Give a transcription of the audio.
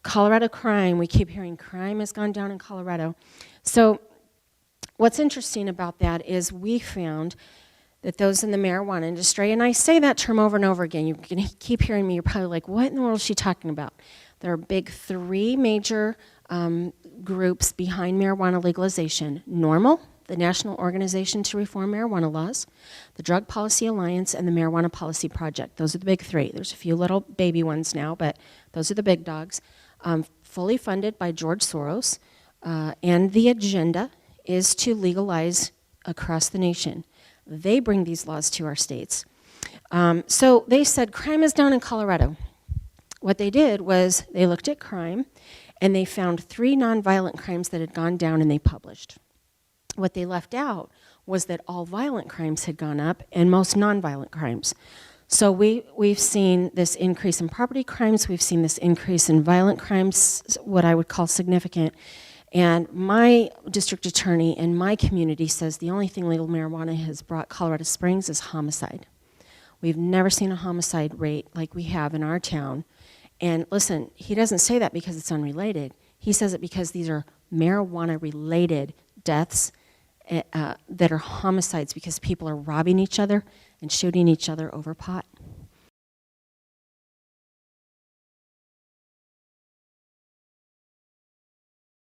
Colorado crime, we keep hearing crime has gone down in Colorado. So what's interesting about that is we found that those in the marijuana industry, and I say that term over and over again, you're going to keep hearing me, you're probably like, what in the world is she talking about? There are big three major groups behind marijuana legalization: NORML, the National Organization to Reform Marijuana Laws, the Drug Policy Alliance, and the Marijuana Policy Project. Those are the big three. There's a few little baby ones now, but those are the big dogs. Fully funded by George Soros, and the agenda is to legalize across the nation. They bring these laws to our states. So they said crime is down in Colorado. What they did was they looked at crime, and they found 3 nonviolent crimes that had gone down, and they published. What they left out was that all violent crimes had gone up and most nonviolent crimes. So we've seen this increase in property crimes, we've seen this increase in violent crimes, what I would call significant. And my district attorney in my community says the only thing legal marijuana has brought Colorado Springs is homicide. We've never seen a homicide rate like we have in our town. And listen, he doesn't say that because it's unrelated. He says it because these are marijuana-related deaths that are homicides because people are robbing each other and shooting each other over pot.